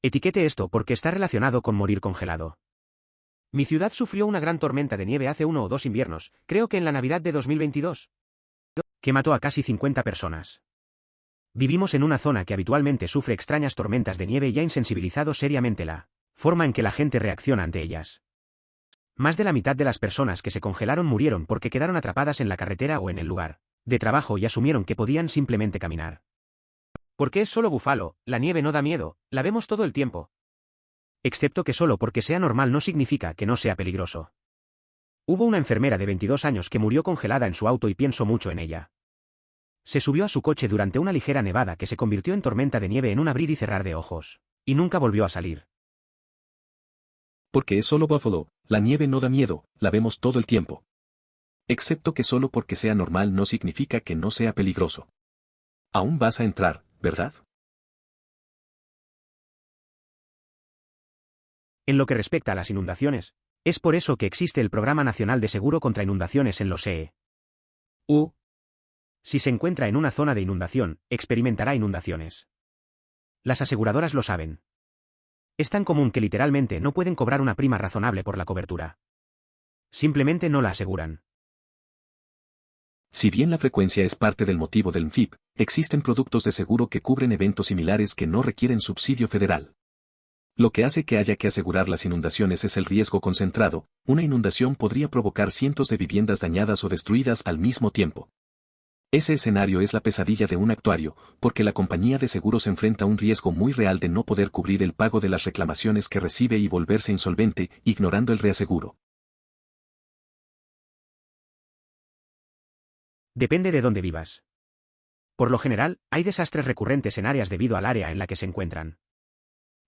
Etiquete esto porque está relacionado con morir congelado. Mi ciudad sufrió una gran tormenta de nieve hace 1 o 2 inviernos, creo que en la Navidad de 2022, que mató a casi 50 personas. Vivimos en una zona que habitualmente sufre extrañas tormentas de nieve y ha insensibilizado seriamente la forma en que la gente reacciona ante ellas. Más de la mitad de las personas que se congelaron murieron porque quedaron atrapadas en la carretera o en el lugar de trabajo y asumieron que podían simplemente caminar. Porque es solo Búfalo, la nieve no da miedo, la vemos todo el tiempo. Excepto que solo porque sea normal no significa que no sea peligroso. Hubo una enfermera de 22 años que murió congelada en su auto y pienso mucho en ella. Se subió a su coche durante una ligera nevada que se convirtió en tormenta de nieve en un abrir y cerrar de ojos. Y nunca volvió a salir. Porque es solo Buffalo, la nieve no da miedo, la vemos todo el tiempo. Excepto que solo porque sea normal no significa que no sea peligroso. Aún vas a entrar, ¿verdad? En lo que respecta a las inundaciones, es por eso que existe el Programa Nacional de Seguro contra Inundaciones en los EU. Si se encuentra en una zona de inundación, experimentará inundaciones. Las aseguradoras lo saben. Es tan común que literalmente no pueden cobrar una prima razonable por la cobertura. Simplemente no la aseguran. Si bien la frecuencia es parte del motivo del NFIP, existen productos de seguro que cubren eventos similares que no requieren subsidio federal. Lo que hace que haya que asegurar las inundaciones es el riesgo concentrado. Una inundación podría provocar cientos de viviendas dañadas o destruidas al mismo tiempo. Ese escenario es la pesadilla de un actuario, porque la compañía de seguros enfrenta un riesgo muy real de no poder cubrir el pago de las reclamaciones que recibe y volverse insolvente, ignorando el reaseguro. Depende de dónde vivas. Por lo general, hay desastres recurrentes en áreas debido al área en la que se encuentran.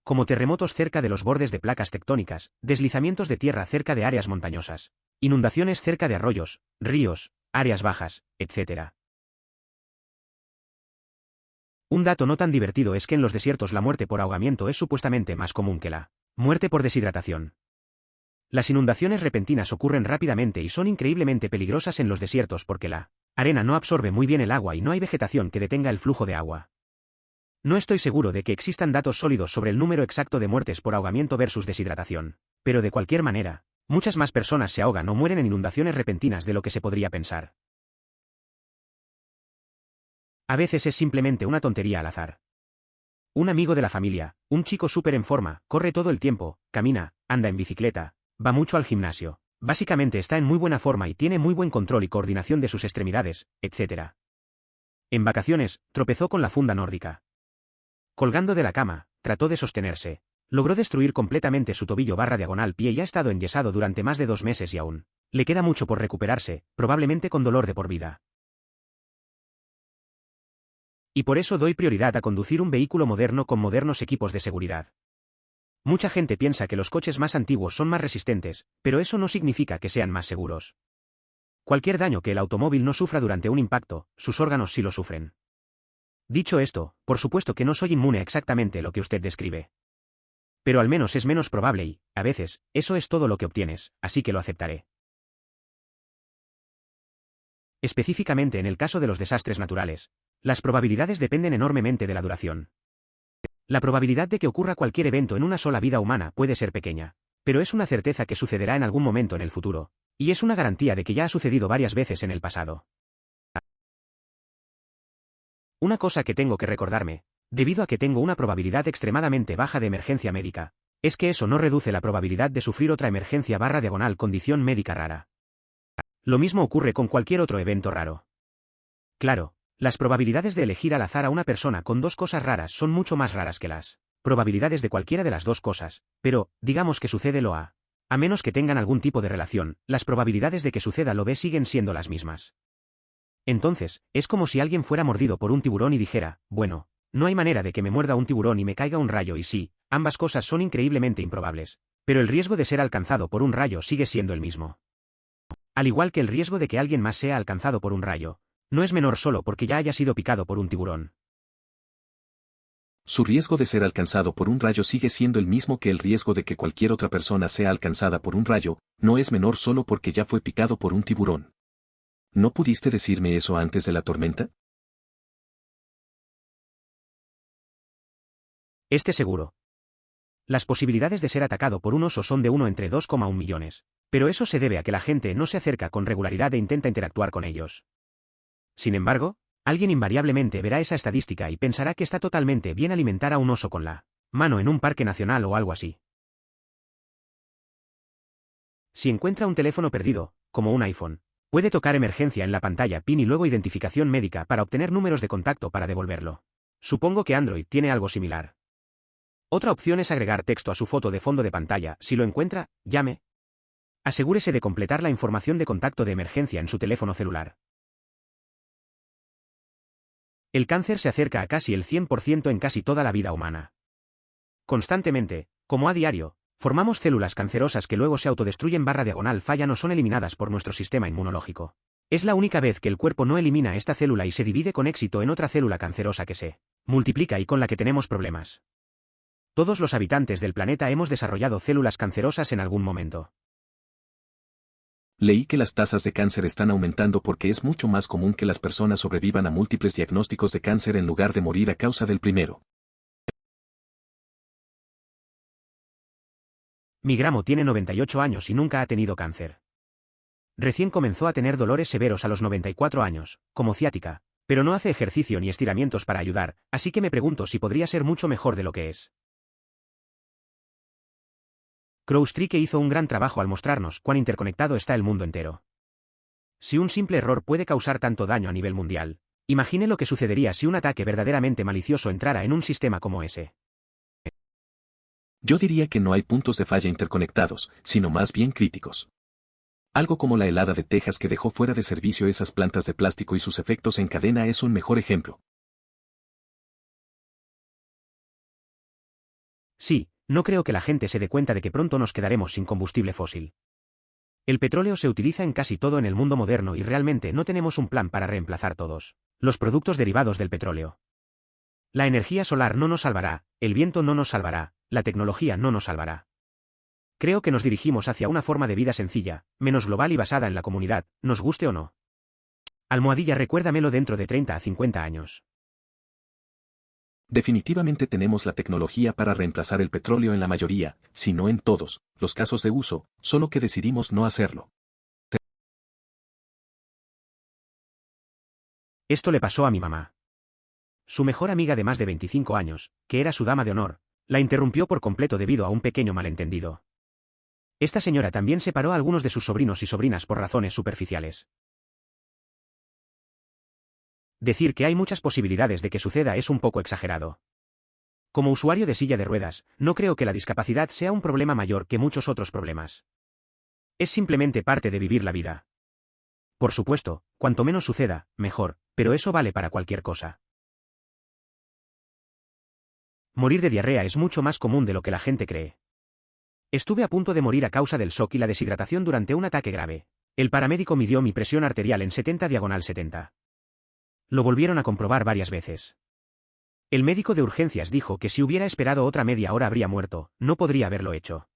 Como terremotos cerca de los bordes de placas tectónicas, deslizamientos de tierra cerca de áreas montañosas, inundaciones cerca de arroyos, ríos, áreas bajas, etc. Un dato no tan divertido es que en los desiertos la muerte por ahogamiento es supuestamente más común que la muerte por deshidratación. Las inundaciones repentinas ocurren rápidamente y son increíblemente peligrosas en los desiertos porque la arena no absorbe muy bien el agua y no hay vegetación que detenga el flujo de agua. No estoy seguro de que existan datos sólidos sobre el número exacto de muertes por ahogamiento versus deshidratación, pero de cualquier manera, muchas más personas se ahogan o mueren en inundaciones repentinas de lo que se podría pensar. A veces es simplemente una tontería al azar. un amigo de la familia, un chico súper en forma, corre todo el tiempo, camina, anda en bicicleta, va mucho al gimnasio. Básicamente está en muy buena forma y tiene muy buen control y coordinación de sus extremidades, etc. En vacaciones, tropezó con la funda nórdica. Colgando de la cama, trató de sostenerse. Logró destruir completamente su tobillo/diagonal pie y ha estado enyesado durante más de 2 meses y aún le queda mucho por recuperarse, probablemente con dolor de por vida. Y por eso doy prioridad a conducir un vehículo moderno con modernos equipos de seguridad. Mucha gente piensa que los coches más antiguos son más resistentes, pero eso no significa que sean más seguros. Cualquier daño que el automóvil no sufra durante un impacto, sus órganos sí lo sufren. Dicho esto, por supuesto que no soy inmune a exactamente lo que usted describe. Pero al menos es menos probable y, a veces, eso es todo lo que obtienes, así que lo aceptaré. Específicamente en el caso de los desastres naturales, las probabilidades dependen enormemente de la duración. La probabilidad de que ocurra cualquier evento en una sola vida humana puede ser pequeña, pero es una certeza que sucederá en algún momento en el futuro, y es una garantía de que ya ha sucedido varias veces en el pasado. Una cosa que tengo que recordarme, debido a que tengo una probabilidad extremadamente baja de emergencia médica, es que eso no reduce la probabilidad de sufrir otra emergencia/diagonal condición médica rara. Lo mismo ocurre con cualquier otro evento raro. Claro, las probabilidades de elegir al azar a una persona con 2 cosas raras son mucho más raras que las probabilidades de cualquiera de las 2 cosas, pero, digamos que sucede lo A. A menos que tengan algún tipo de relación, las probabilidades de que suceda lo B siguen siendo las mismas. Entonces, es como si alguien fuera mordido por un tiburón y dijera, bueno, no hay manera de que me muerda un tiburón y me caiga un rayo y sí, ambas cosas son increíblemente improbables, pero el riesgo de ser alcanzado por un rayo sigue siendo el mismo. Al igual que el riesgo de que alguien más sea alcanzado por un rayo, no es menor solo porque ya haya sido picado por un tiburón. Su riesgo de ser alcanzado por un rayo sigue siendo el mismo que el riesgo de que cualquier otra persona sea alcanzada por un rayo, no es menor solo porque ya fue picado por un tiburón. ¿No pudiste decirme eso antes de la tormenta? Esté seguro. Las posibilidades de ser atacado por un oso son de 1 entre 2,1 millones, pero eso se debe a que la gente no se acerca con regularidad e intenta interactuar con ellos. Sin embargo, alguien invariablemente verá esa estadística y pensará que está totalmente bien alimentar a un oso con la mano en un parque nacional o algo así. Si encuentra un teléfono perdido, como un iPhone, puede tocar emergencia en la pantalla PIN y luego identificación médica para obtener números de contacto para devolverlo. Supongo que Android tiene algo similar. Otra opción es agregar texto a su foto de fondo de pantalla. Si lo encuentra, llame. Asegúrese de completar la información de contacto de emergencia en su teléfono celular. El cáncer se acerca a casi el 100% en casi toda la vida humana. Constantemente, como a diario, formamos células cancerosas que luego se autodestruyen/diagonal fallan o son eliminadas por nuestro sistema inmunológico. Es la única vez que el cuerpo no elimina esta célula y se divide con éxito en otra célula cancerosa que se multiplica y con la que tenemos problemas. Todos los habitantes del planeta hemos desarrollado células cancerosas en algún momento. Leí que las tasas de cáncer están aumentando porque es mucho más común que las personas sobrevivan a múltiples diagnósticos de cáncer en lugar de morir a causa del primero. Mi Gramo tiene 98 años y nunca ha tenido cáncer. Recién comenzó a tener dolores severos a los 94 años, como ciática, pero no hace ejercicio ni estiramientos para ayudar, así que me pregunto si podría ser mucho mejor de lo que es. CrowdStrike hizo un gran trabajo al mostrarnos cuán interconectado está el mundo entero. Si un simple error puede causar tanto daño a nivel mundial, imagine lo que sucedería si un ataque verdaderamente malicioso entrara en un sistema como ese. Yo diría que no hay puntos de falla interconectados, sino más bien críticos. Algo como la helada de Texas que dejó fuera de servicio esas plantas de plástico y sus efectos en cadena es un mejor ejemplo. Sí, no creo que la gente se dé cuenta de que pronto nos quedaremos sin combustible fósil. El petróleo se utiliza en casi todo en el mundo moderno y realmente no tenemos un plan para reemplazar todos los productos derivados del petróleo. La energía solar no nos salvará, el viento no nos salvará, la tecnología no nos salvará. Creo que nos dirigimos hacia una forma de vida sencilla, menos global y basada en la comunidad, nos guste o no. Almohadilla, recuérdamelo dentro de 30 a 50 años. Definitivamente tenemos la tecnología para reemplazar el petróleo en la mayoría, si no en todos, los casos de uso, solo que decidimos no hacerlo. Esto le pasó a mi mamá. Su mejor amiga de más de 25 años, que era su dama de honor, la interrumpió por completo debido a un pequeño malentendido. Esta señora también separó a algunos de sus sobrinos y sobrinas por razones superficiales. Decir que hay muchas posibilidades de que suceda es un poco exagerado. Como usuario de silla de ruedas, no creo que la discapacidad sea un problema mayor que muchos otros problemas. Es simplemente parte de vivir la vida. Por supuesto, cuanto menos suceda, mejor, pero eso vale para cualquier cosa. Morir de diarrea es mucho más común de lo que la gente cree. Estuve a punto de morir a causa del shock y la deshidratación durante un ataque grave. El paramédico midió mi presión arterial en 70/70. Lo volvieron a comprobar varias veces. El médico de urgencias dijo que si hubiera esperado otra media hora habría muerto, no podría haberlo hecho.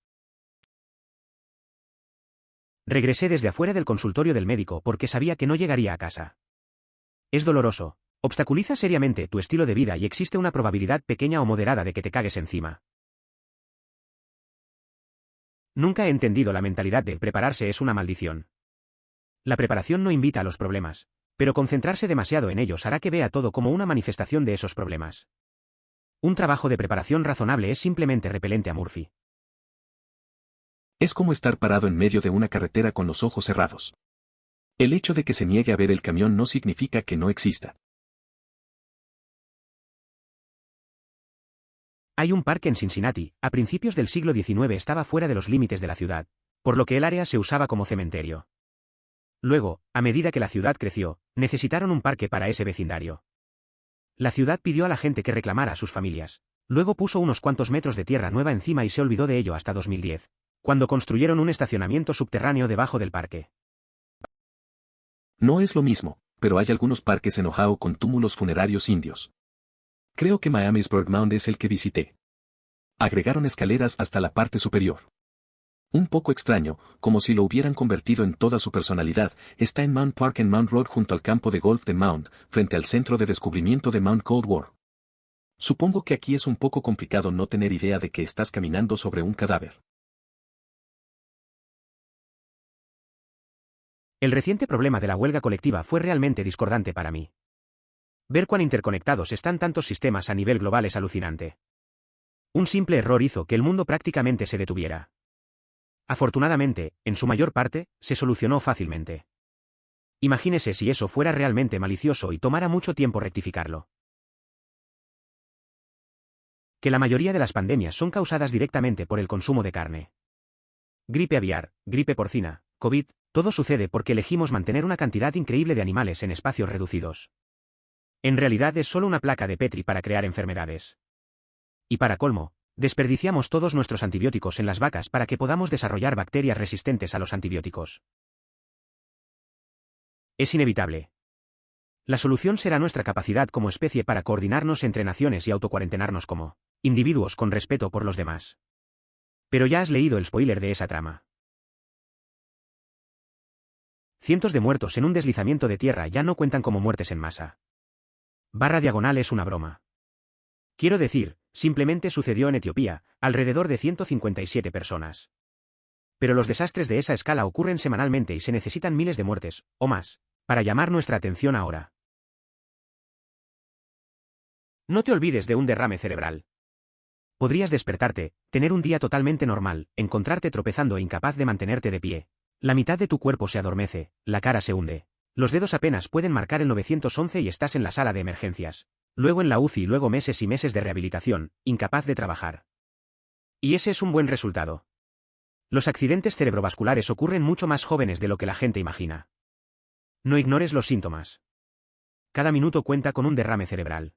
Regresé desde afuera del consultorio del médico porque sabía que no llegaría a casa. Es doloroso, obstaculiza seriamente tu estilo de vida y existe una probabilidad pequeña o moderada de que te cagues encima. Nunca he entendido la mentalidad de prepararse es una maldición. La preparación no invita a los problemas, pero concentrarse demasiado en ellos hará que vea todo como una manifestación de esos problemas. Un trabajo de preparación razonable es simplemente repelente a Murphy. Es como estar parado en medio de una carretera con los ojos cerrados. El hecho de que se niegue a ver el camión no significa que no exista. Hay un parque en Cincinnati, a principios del siglo XIX estaba fuera de los límites de la ciudad, por lo que el área se usaba como cementerio. Luego, a medida que la ciudad creció, necesitaron un parque para ese vecindario. La ciudad pidió a la gente que reclamara a sus familias. Luego puso unos cuantos metros de tierra nueva encima y se olvidó de ello hasta 2010, cuando construyeron un estacionamiento subterráneo debajo del parque. No es lo mismo, pero hay algunos parques en Ohio con túmulos funerarios indios. Creo que Miami's Bird Mound es el que visité. Agregaron escaleras hasta la parte superior. Un poco extraño, como si lo hubieran convertido en toda su personalidad, está en Mound Park en Mound Road junto al campo de golf de Mound, frente al centro de descubrimiento de Mount Cold War. Supongo que aquí es un poco complicado no tener idea de que estás caminando sobre un cadáver. El reciente problema de la huelga colectiva fue realmente discordante para mí. Ver cuán interconectados están tantos sistemas a nivel global es alucinante. Un simple error hizo que el mundo prácticamente se detuviera. Afortunadamente, en su mayor parte, se solucionó fácilmente. Imagínese si eso fuera realmente malicioso y tomara mucho tiempo rectificarlo. Que la mayoría de las pandemias son causadas directamente por el consumo de carne. Gripe aviar, gripe porcina, COVID, todo sucede porque elegimos mantener una cantidad increíble de animales en espacios reducidos. En realidad es solo una placa de Petri para crear enfermedades. Y para colmo, desperdiciamos todos nuestros antibióticos en las vacas para que podamos desarrollar bacterias resistentes a los antibióticos. Es inevitable. La solución será nuestra capacidad como especie para coordinarnos entre naciones y autocuarentenarnos como individuos con respeto por los demás. Pero ya has leído el spoiler de esa trama. Cientos de muertos en un deslizamiento de tierra ya no cuentan como muertes en masa. // es una broma. Quiero decir, simplemente sucedió en Etiopía, alrededor de 157 personas. Pero los desastres de esa escala ocurren semanalmente y se necesitan miles de muertes, o más, para llamar nuestra atención ahora. No te olvides de un derrame cerebral. Podrías despertarte, tener un día totalmente normal, encontrarte tropezando e incapaz de mantenerte de pie. La mitad de tu cuerpo se adormece, la cara se hunde. Los dedos apenas pueden marcar el 911 y estás en la sala de emergencias. Luego en la UCI y luego meses y meses de rehabilitación, incapaz de trabajar. Y ese es un buen resultado. Los accidentes cerebrovasculares ocurren mucho más jóvenes de lo que la gente imagina. No ignores los síntomas. Cada minuto cuenta con un derrame cerebral.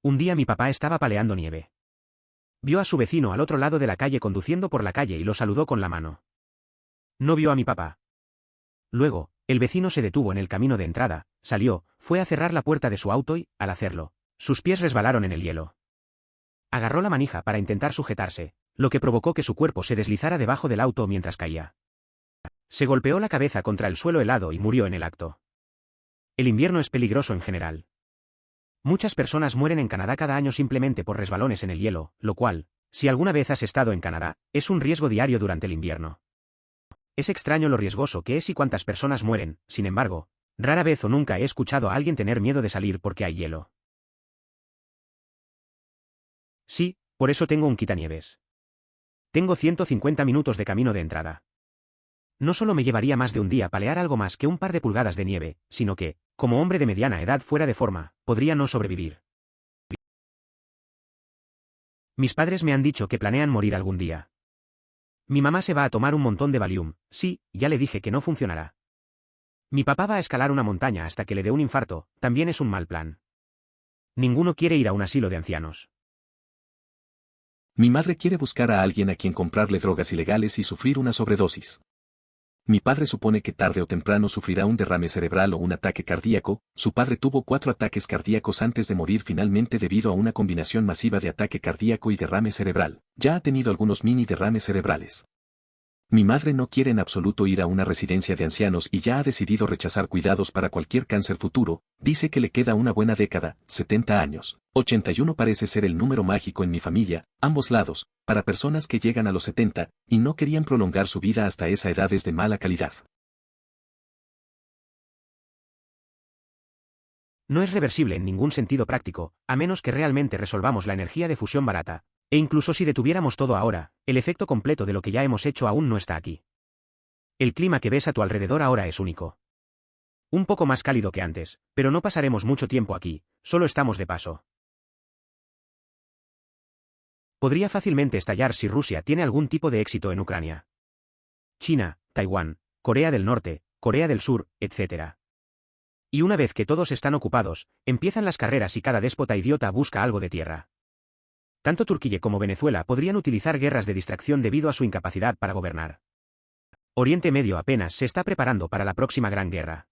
Un día mi papá estaba paleando nieve. Vio a su vecino al otro lado de la calle conduciendo por la calle y lo saludó con la mano. No vio a mi papá. Luego, el vecino se detuvo en el camino de entrada, salió, fue a cerrar la puerta de su auto y, al hacerlo, sus pies resbalaron en el hielo. Agarró la manija para intentar sujetarse, lo que provocó que su cuerpo se deslizara debajo del auto mientras caía. Se golpeó la cabeza contra el suelo helado y murió en el acto. El invierno es peligroso en general. Muchas personas mueren en Canadá cada año simplemente por resbalones en el hielo, lo cual, si alguna vez has estado en Canadá, es un riesgo diario durante el invierno. Es extraño lo riesgoso que es y cuántas personas mueren, sin embargo, Rara vez o nunca he escuchado a alguien tener miedo de salir porque hay hielo. Sí, por eso tengo un quitanieves. Tengo 150 minutos de camino de entrada. No solo me llevaría más de un día palear algo más que un par de pulgadas de nieve, sino que, como hombre de mediana edad fuera de forma, podría no sobrevivir. Mis padres me han dicho que planean morir algún día. Mi mamá se va a tomar un montón de Valium, sí, ya le dije que no funcionará. Mi papá va a escalar una montaña hasta que le dé un infarto, también es un mal plan. Ninguno quiere ir a un asilo de ancianos. Mi madre quiere buscar a alguien a quien comprarle drogas ilegales y sufrir una sobredosis. Mi padre supone que tarde o temprano sufrirá un derrame cerebral o un ataque cardíaco. Su padre tuvo 4 ataques cardíacos antes de morir finalmente debido a una combinación masiva de ataque cardíaco y derrame cerebral. Ya ha tenido algunos mini derrames cerebrales. Mi madre no quiere en absoluto ir a una residencia de ancianos y ya ha decidido rechazar cuidados para cualquier cáncer futuro. Dice que le queda una buena década, 70 años. 81 parece ser el número mágico en mi familia, ambos lados, para personas que llegan a los 70, y no querían prolongar su vida hasta esa edad es de mala calidad. No es reversible en ningún sentido práctico, a menos que realmente resolvamos la energía de fusión barata. E incluso si detuviéramos todo ahora, el efecto completo de lo que ya hemos hecho aún no está aquí. El clima que ves a tu alrededor ahora es único. Un poco más cálido que antes, pero no pasaremos mucho tiempo aquí, solo estamos de paso. Podría fácilmente estallar si Rusia tiene algún tipo de éxito en Ucrania. China, Taiwán, Corea del Norte, Corea del Sur, etc. Y una vez que todos están ocupados, empiezan las carreras y cada déspota idiota busca algo de tierra. Tanto Turquía como Venezuela podrían utilizar guerras de distracción debido a su incapacidad para gobernar. Oriente Medio apenas se está preparando para la próxima gran guerra.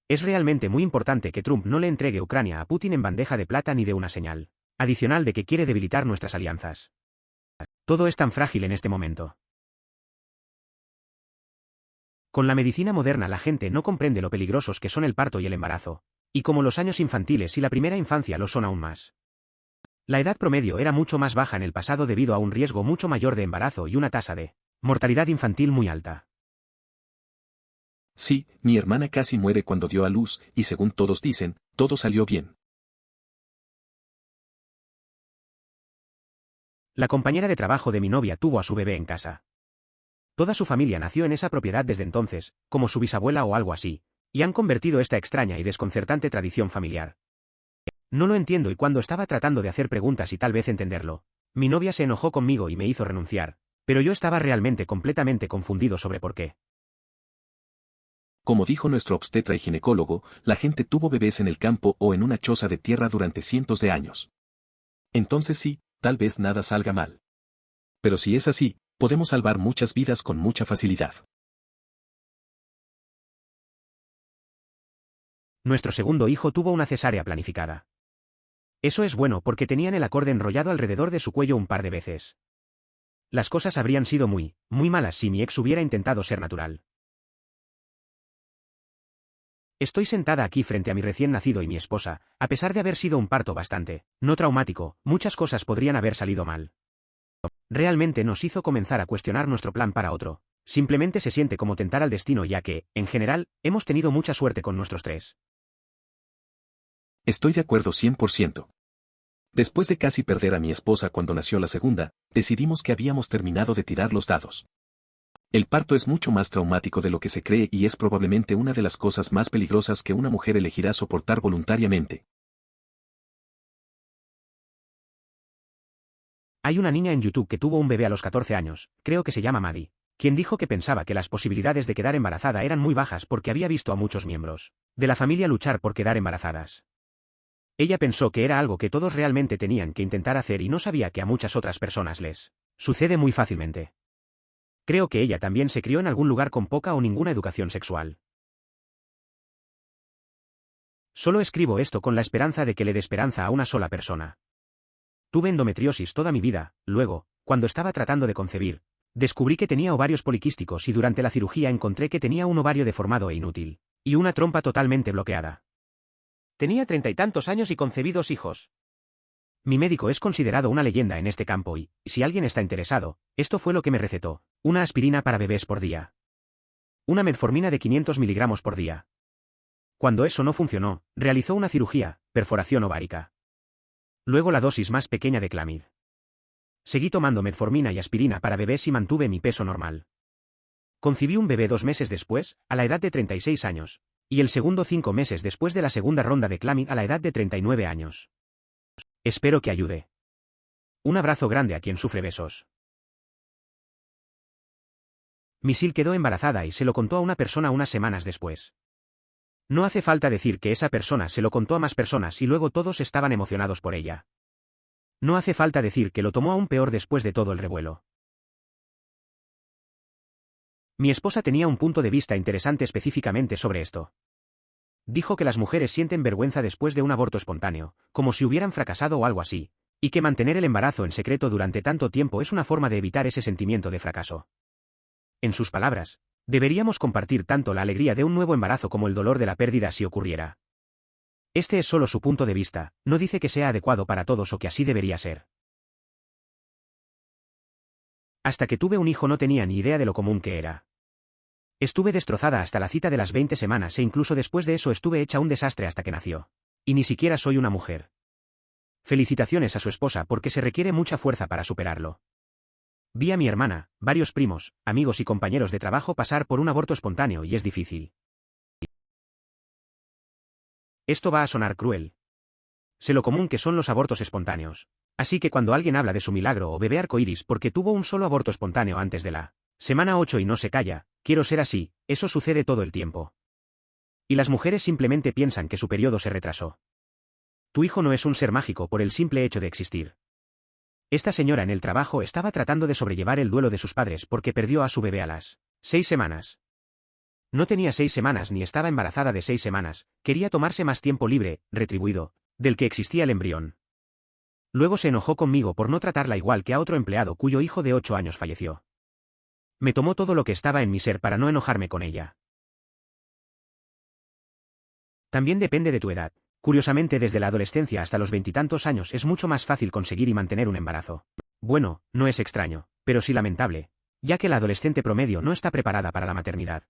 Es realmente muy importante que Trump no le entregue Ucrania a Putin en bandeja de plata ni de una señal adicional de que quiere debilitar nuestras alianzas. Todo es tan frágil en este momento. Con la medicina moderna la gente no comprende lo peligrosos que son el parto y el embarazo, y como los años infantiles y la primera infancia lo son aún más. La edad promedio era mucho más baja en el pasado debido a un riesgo mucho mayor de embarazo y una tasa de mortalidad infantil muy alta. Sí, mi hermana casi muere cuando dio a luz, y según todos dicen, todo salió bien. La compañera de trabajo de mi novia tuvo a su bebé en casa. Toda su familia nació en esa propiedad desde entonces, como su bisabuela o algo así, y han convertido esta extraña y desconcertante tradición familiar. No lo entiendo y cuando estaba tratando de hacer preguntas y tal vez entenderlo, mi novia se enojó conmigo y me hizo renunciar, pero yo estaba realmente completamente confundido sobre por qué. Como dijo nuestro obstetra y ginecólogo, la gente tuvo bebés en el campo o en una choza de tierra durante cientos de años. Entonces sí, tal vez nada salga mal. Pero si es así, podemos salvar muchas vidas con mucha facilidad. Nuestro segundo hijo tuvo una cesárea planificada. Eso es bueno porque tenían el acorde enrollado alrededor de su cuello un par de veces. Las cosas habrían sido muy malas si mi ex hubiera intentado ser natural. Estoy sentada aquí frente a mi recién nacido y mi esposa, a pesar de haber sido un parto bastante no traumático, muchas cosas podrían haber salido mal. Realmente nos hizo comenzar a cuestionar nuestro plan para otro. Simplemente se siente como tentar al destino ya que, en general, hemos tenido mucha suerte con nuestros 3. Estoy de acuerdo 100%. Después de casi perder a mi esposa cuando nació la segunda, decidimos que habíamos terminado de tirar los dados. El parto es mucho más traumático de lo que se cree y es probablemente una de las cosas más peligrosas que una mujer elegirá soportar voluntariamente. Hay una niña en YouTube que tuvo un bebé a los 14 años, creo que se llama Maddie, quien dijo que pensaba que las posibilidades de quedar embarazada eran muy bajas porque había visto a muchos miembros de la familia luchar por quedar embarazadas. Ella pensó que era algo que todos realmente tenían que intentar hacer y no sabía que a muchas otras personas les sucede muy fácilmente. Creo que ella también se crió en algún lugar con poca o ninguna educación sexual. Solo escribo esto con la esperanza de que le dé esperanza a una sola persona. Tuve endometriosis toda mi vida, luego, cuando estaba tratando de concebir, descubrí que tenía ovarios poliquísticos y durante la cirugía encontré que tenía un ovario deformado e inútil, y una trompa totalmente bloqueada. Tenía 30 y tantos años y concebí 2 hijos. Mi médico es considerado una leyenda en este campo y, si alguien está interesado, esto fue lo que me recetó: una aspirina para bebés por día. Una metformina de 500 miligramos por día. Cuando eso no funcionó, realizó una cirugía, perforación ovárica. Luego la dosis más pequeña de Clamid. Seguí tomando metformina y aspirina para bebés y mantuve mi peso normal. Concibí un bebé 2 meses después, a la edad de 36 años, y el segundo 5 meses después de la segunda ronda de Clamid a la edad de 39 años. Espero que ayude. Un abrazo grande a quien sufre besos. Michelle quedó embarazada y se lo contó a una persona unas semanas después. No hace falta decir que esa persona se lo contó a más personas y luego todos estaban emocionados por ella. No hace falta decir que lo tomó aún peor después de todo el revuelo. Mi esposa tenía un punto de vista interesante específicamente sobre esto. Dijo que las mujeres sienten vergüenza después de un aborto espontáneo, como si hubieran fracasado o algo así, y que mantener el embarazo en secreto durante tanto tiempo es una forma de evitar ese sentimiento de fracaso. En sus palabras, deberíamos compartir tanto la alegría de un nuevo embarazo como el dolor de la pérdida si ocurriera. Este es solo su punto de vista, no dice que sea adecuado para todos o que así debería ser. Hasta que tuve un hijo no tenía ni idea de lo común que era. Estuve destrozada hasta la cita de las 20 semanas e incluso después de eso estuve hecha un desastre hasta que nació. Y ni siquiera soy una mujer. Felicitaciones a su esposa porque se requiere mucha fuerza para superarlo. Vi a mi hermana, varios primos, amigos y compañeros de trabajo pasar por un aborto espontáneo y es difícil. Esto va a sonar cruel. Sé lo común que son los abortos espontáneos. Así que cuando alguien habla de su milagro o bebé arcoíris porque tuvo un solo aborto espontáneo antes de la semana 8 y no se calla, quiero ser así, eso sucede todo el tiempo. Y las mujeres simplemente piensan que su periodo se retrasó. Tu hijo no es un ser mágico por el simple hecho de existir. Esta señora en el trabajo estaba tratando de sobrellevar el duelo de sus padres porque perdió a su bebé a las 6 semanas. No tenía 6 semanas ni estaba embarazada de 6 semanas, quería tomarse más tiempo libre, retribuido, del que existía el embrión. Luego se enojó conmigo por no tratarla igual que a otro empleado cuyo hijo de 8 años falleció. Me tomó todo lo que estaba en mi ser para no enojarme con ella. También depende de tu edad. Curiosamente, desde la adolescencia hasta los 20 y tantos años es mucho más fácil conseguir y mantener un embarazo. Bueno, no es extraño, pero sí lamentable, ya que la adolescente promedio no está preparada para la maternidad.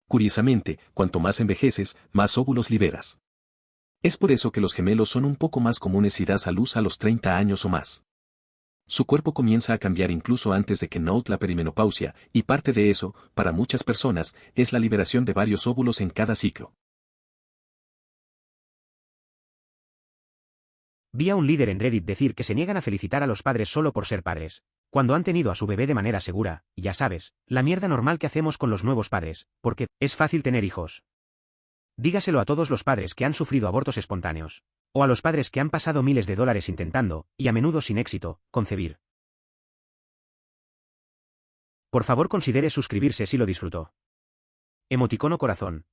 Curiosamente, cuanto más envejeces, más óvulos liberas. Es por eso que los gemelos son un poco más comunes si das a luz a los 30 años o más. Su cuerpo comienza a cambiar incluso antes de que note la perimenopausia, y parte de eso, para muchas personas, es la liberación de varios óvulos en cada ciclo. Vi a un líder en Reddit decir que se niegan a felicitar a los padres solo por ser padres, cuando han tenido a su bebé de manera segura, y ya sabes, la mierda normal que hacemos con los nuevos padres, porque es fácil tener hijos. Dígaselo a todos los padres que han sufrido abortos espontáneos, o a los padres que han pasado miles de dólares intentando, y a menudo sin éxito, concebir. Por favor considere suscribirse si lo disfrutó. Emoticono corazón.